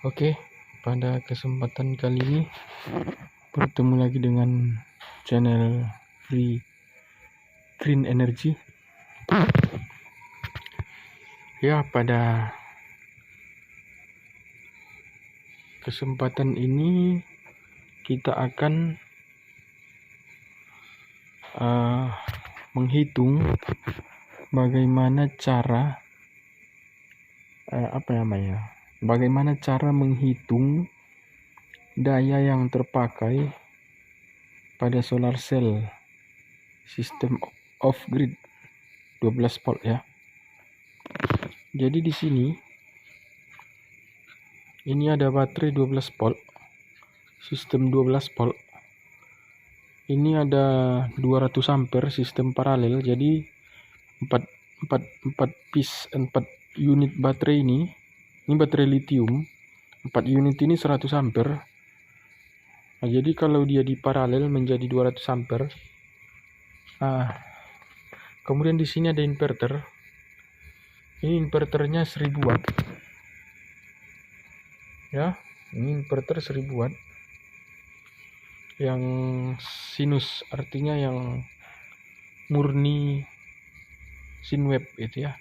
Oke, pada kesempatan kali ini bertemu lagi dengan channel Free Green Energy. Ya, pada kesempatan ini kita akan menghitung bagaimana cara bagaimana cara menghitung daya yang terpakai pada solar cell sistem off grid 12 volt ya. Jadi di sini ini ada baterai 12 volt, sistem 12 volt. Ini ada 200 ampere sistem paralel. Jadi 4 unit baterai ini baterai lithium. 4 unit ini 100 ampere. Nah, jadi kalau dia di paralel menjadi 200 ampere. Kemudian di sini ada inverter. Ini inverternya 1000 watt. Ya, ini inverter 1000 watt. Yang sinus artinya yang murni sin wave itu ya.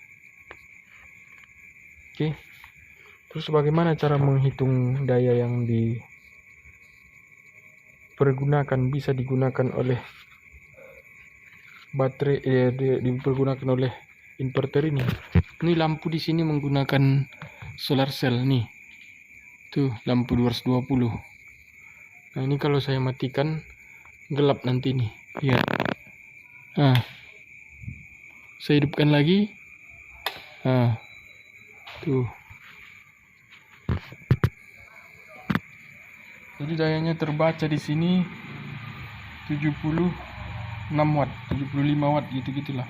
Oke. Terus bagaimana cara menghitung daya yang bisa digunakan oleh baterai dipergunakan oleh inverter ini. Ini lampu di sini menggunakan solar cell nih. Tuh, lampu 220. Nah, ini kalau saya matikan gelap nanti nih. Ya. Saya hidupkan lagi. Tuh. Jadi dayanya terbaca di sini 76 watt, 75 watt gitu-gitulah.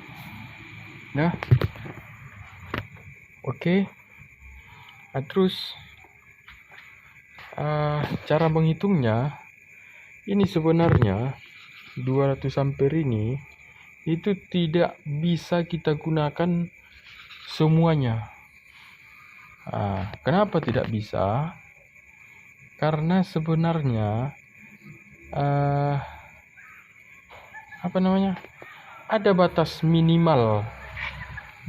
Ya. Oke. Nah, terus cara menghitungnya ini sebenarnya 200 ampere ini itu tidak bisa kita gunakan semuanya. Kenapa tidak bisa? Karena sebenarnya ada batas minimal.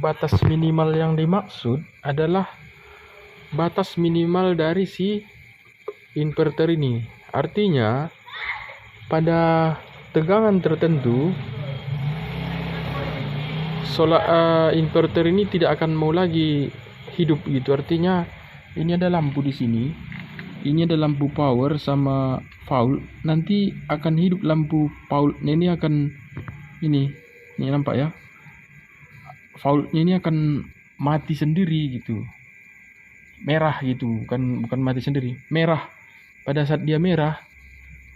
Batas minimal yang dimaksud adalah batas minimal dari si inverter ini. Artinya pada tegangan tertentu inverter ini tidak akan mau lagi hidup gitu. Artinya ini ada lampu di sini. Ini ada lampu power sama fault. Nanti akan hidup lampu faultnya ini akan ini nampak ya. Faultnya ini akan mati sendiri gitu. Merah gitu, bukan mati sendiri. Merah. Pada saat dia merah,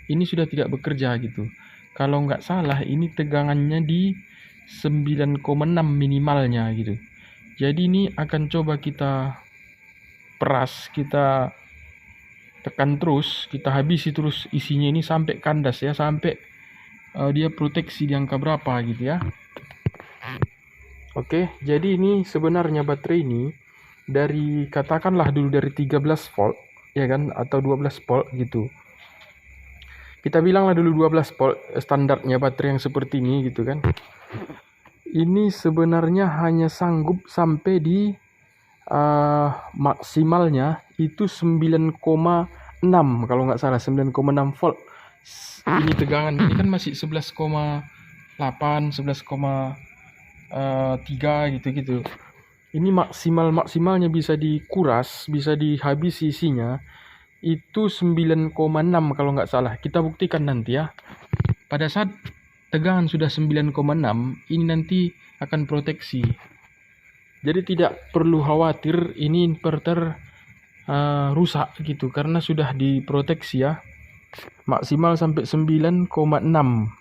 ini sudah tidak bekerja gitu. Kalau nggak salah ini tegangannya di 9,6 minimalnya gitu. Jadi ini akan coba kita peras, kita tekan terus, kita habisi terus isinya ini sampai kandas ya, sampai dia proteksi di angka berapa gitu ya. Oke, jadi ini sebenarnya baterai ini katakanlah dulu dari 13 volt ya kan, atau 12 volt gitu. Kita bilanglah dulu 12 volt standarnya baterai yang seperti ini gitu kan. Ini sebenarnya hanya sanggup sampai di maksimalnya itu 9,6 kalau nggak salah, 9,6 volt. Ini tegangan ini kan masih 11,8, 11,3 gitu. Ini maksimalnya bisa dikuras, bisa dihabisi isinya itu 9,6 kalau nggak salah. Kita buktikan nanti ya. Pada saat tegangan sudah 9,6, ini nanti akan proteksi. Jadi tidak perlu khawatir ini inverter rusak gitu, karena sudah diproteksi ya. Maksimal sampai 9,6.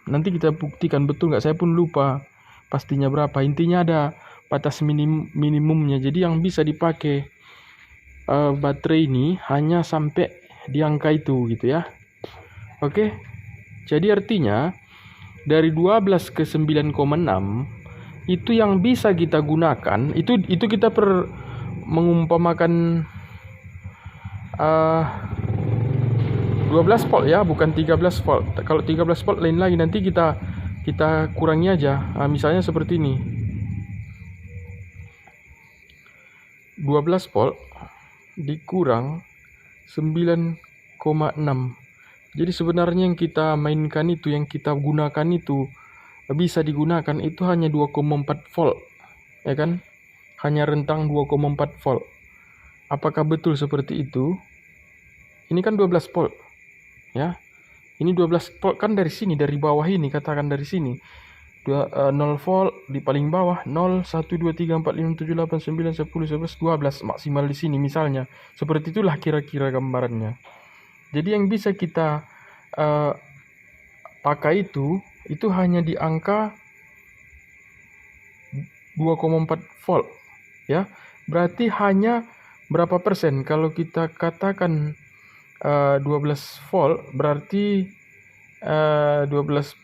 Nanti kita buktikan betul nggak, saya pun lupa pastinya berapa. Intinya ada batas minimumnya. Jadi yang bisa dipakai baterai ini hanya sampai di angka itu gitu ya. Oke. Jadi artinya dari 12 ke 9,6 itu yang bisa kita gunakan, itu kita mengumpamakan 12 volt ya, bukan 13 volt. Kalau 13 volt lain lagi, nanti kita kurangi aja. Misalnya seperti ini. 12 volt dikurang 9,6. Jadi sebenarnya yang kita mainkan itu, yang kita gunakan itu, bisa digunakan itu hanya 2,4 volt. Ya kan? Hanya rentang 2,4 volt. Apakah betul seperti itu? Ini kan 12 volt. Ya. Ini 12 volt kan dari sini, dari bawah ini, katakan dari sini. 0 volt di paling bawah, 0, 1, 2, 3, 4, 5, 7, 8, 9, 10, 11, 12 maksimal di sini misalnya. Seperti itulah kira-kira gambarannya. Jadi yang bisa kita pakai itu hanya di angka 2,4 volt. Ya, berarti hanya berapa persen? Kalau kita katakan 12 volt, berarti 12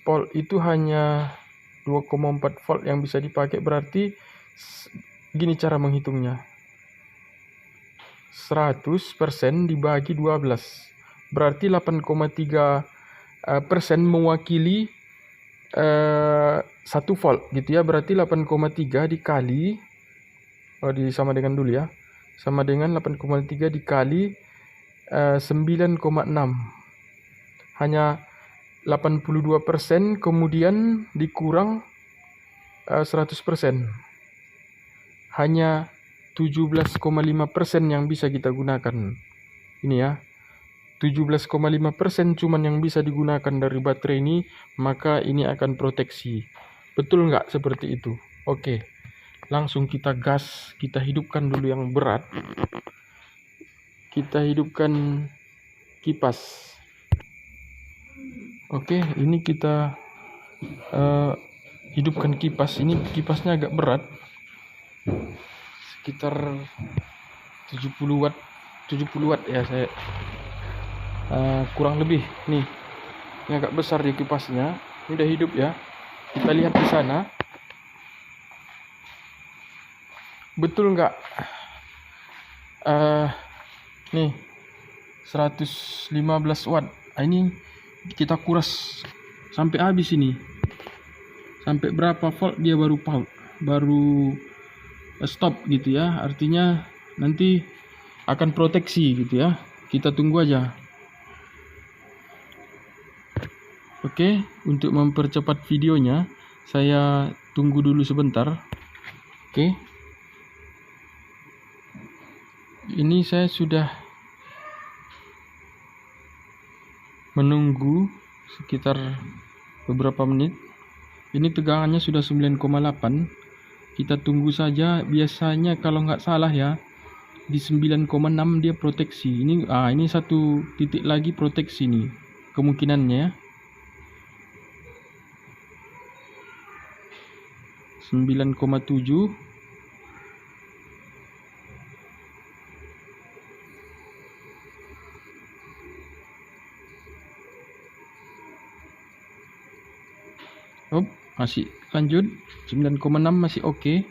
volt itu hanya 2,4 volt yang bisa dipakai. Berarti gini cara menghitungnya. 100% dibagi 12. Berarti 8,3% mewakili 1 volt gitu ya. Berarti 8,3 dikali, sama dengan dulu ya. Sama dengan 8,3 dikali 9,6. Hanya 82%, kemudian dikurang 100%. Hanya 17,5% yang bisa kita gunakan. Ini ya. 17,5% cuman yang bisa digunakan dari baterai ini, maka ini akan proteksi. Betul nggak seperti itu? Oke, langsung kita gas, kita hidupkan dulu yang berat. Kita hidupkan kipas. Oke, ini kita hidupkan kipas. Ini kipasnya agak berat. Sekitar 70 watt ya, saya kurang lebih nih. Ini agak besar di kipasnya. Ini udah hidup ya. Kita lihat di sana. Betul nggak? Nih 115 watt. Ini kita kuras sampai habis ini. Sampai berapa volt dia baru stop gitu ya. Artinya nanti akan proteksi gitu ya. Kita tunggu aja. Oke, untuk mempercepat videonya, saya tunggu dulu sebentar. Oke. Ini saya sudah menunggu sekitar beberapa menit. Ini tegangannya sudah 9,8. Kita tunggu saja. Biasanya kalau nggak salah ya, di 9,6 dia proteksi. Ini satu titik lagi proteksi nih kemungkinannya. 9,7. Masih lanjut. 9,6 masih oke.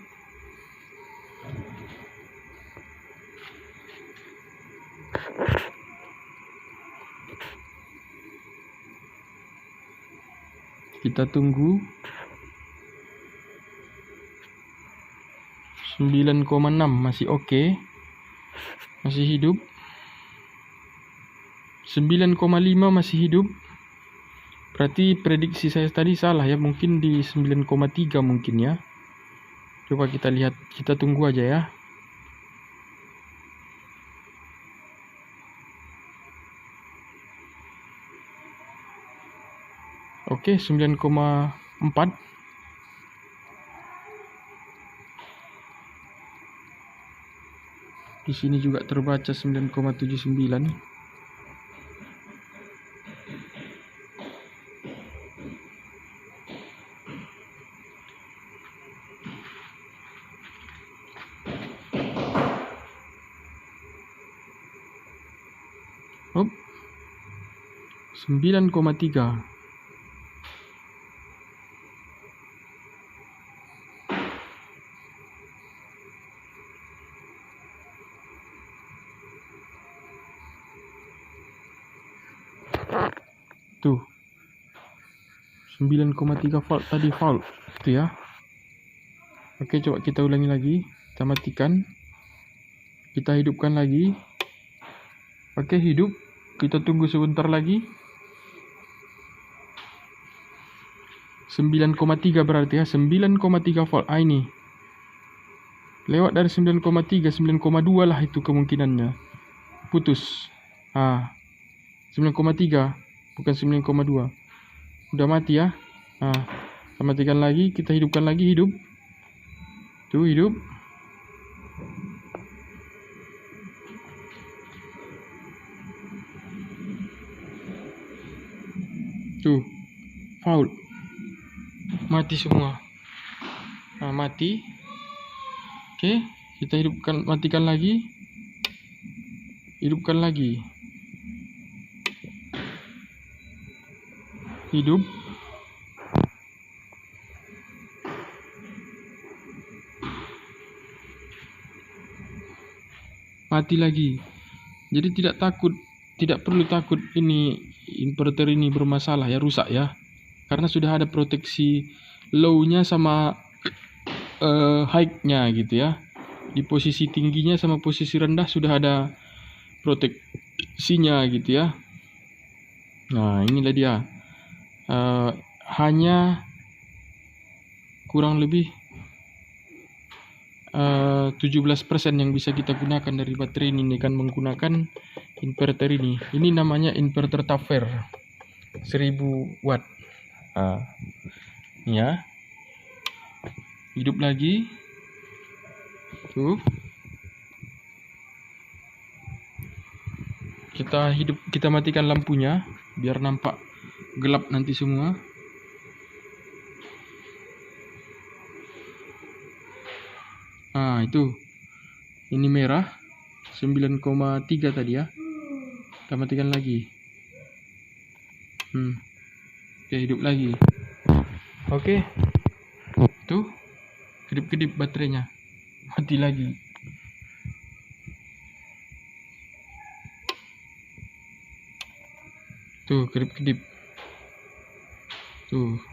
Kita tunggu. 9,6 masih oke. Masih hidup. 9,5 masih hidup. Berarti prediksi saya tadi salah ya, mungkin di 9,3 mungkin ya. Coba kita lihat, kita tunggu aja ya. Oke, 9,4. Di sini juga terbaca 9,79. Hop. 9,3. Tuh. 9,3 volt tadi fault. Itu ya. Oke, coba kita ulangi lagi. Kita matikan. Kita hidupkan lagi. Oke, hidup. Kita tunggu sebentar lagi. 9,3 berarti ya. 9,3 volt. Ini. Lewat dari 9,3, 9,2 lah itu kemungkinannya. Putus. 9,3. Bukan 9,2. Udah mati ya. Kita matikan lagi. Kita hidupkan lagi. Hidup. Tuh, hidup. Tuh, fault. Mati semua. Mati. Oke, kita hidupkan, matikan lagi. Hidupkan lagi. Hidup. Mati lagi. Jadi tidak perlu takut ini inverter ini bermasalah ya, rusak ya. Karena sudah ada proteksi low-nya sama high-nya gitu ya. Di posisi tingginya sama posisi rendah sudah ada proteksinya gitu ya. Nah, inilah dia. Hanya kurang lebih 17% yang bisa kita gunakan dari baterai ini kan menggunakan inverter ini. Ini namanya inverter Tafer 1000 watt. Ya. Hidup lagi. Tuh. Kita matikan lampunya biar nampak gelap nanti semua. Itu. Ini merah 9,3 tadi ya. Kita matikan lagi. Oke, hidup lagi. Oke. Tuh. Kedip-kedip baterainya. Mati lagi. Tuh, kedip-kedip. Tuh.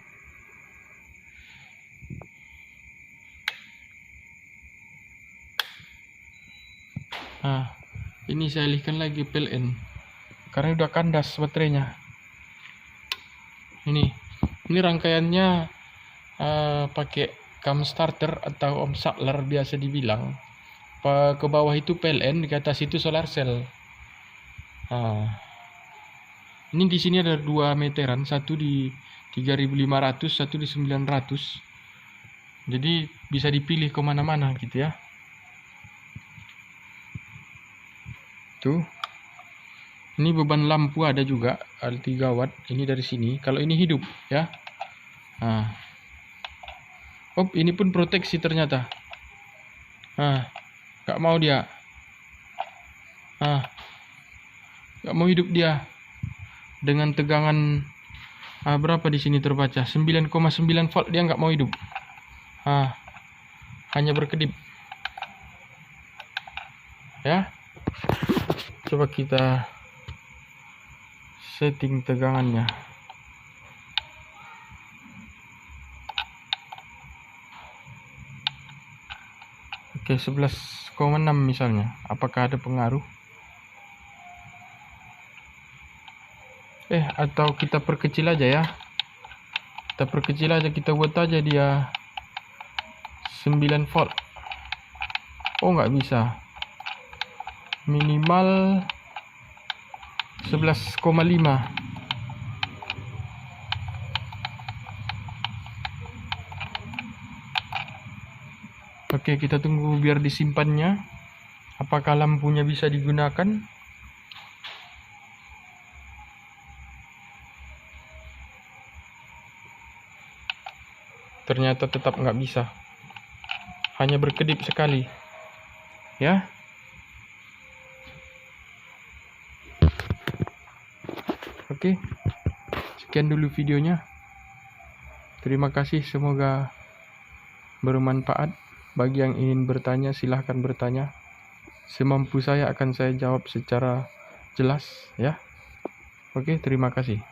Ini saya alihkan lagi PLN karena udah kandas baterainya. Ini rangkaiannya pakai cam starter atau ohm sampler biasa dibilang. Ke bawah itu PLN, di atas itu solar cell. Ini di sini ada 2 meteran, satu di 3500, satu di 900. Jadi bisa dipilih kemana-mana gitu ya. Tuh. Ini beban lampu ada juga, ada 3 watt. Ini dari sini. Kalau ini hidup ya. Ini pun proteksi ternyata. Gak mau dia. Gak mau hidup dia. Dengan tegangan berapa di sini terbaca? 9,9 volt dia nggak mau hidup. Hanya berkedip. Ya. Coba kita setting tegangannya. Oke, 11,6 misalnya. Apakah ada pengaruh? Atau kita perkecil aja ya. Kita perkecil aja, kita buat aja dia 9 volt. Nggak bisa. Minimal 11,5. Oke, kita tunggu biar disimpannya. Apakah lampunya bisa digunakan? Ternyata tetap nggak bisa. Hanya berkedip sekali. Ya. Oke. Sekian dulu videonya. Terima kasih, semoga bermanfaat. Bagi yang ingin bertanya, silahkan bertanya. Semampu saya akan saya jawab secara jelas ya. Oke, terima kasih.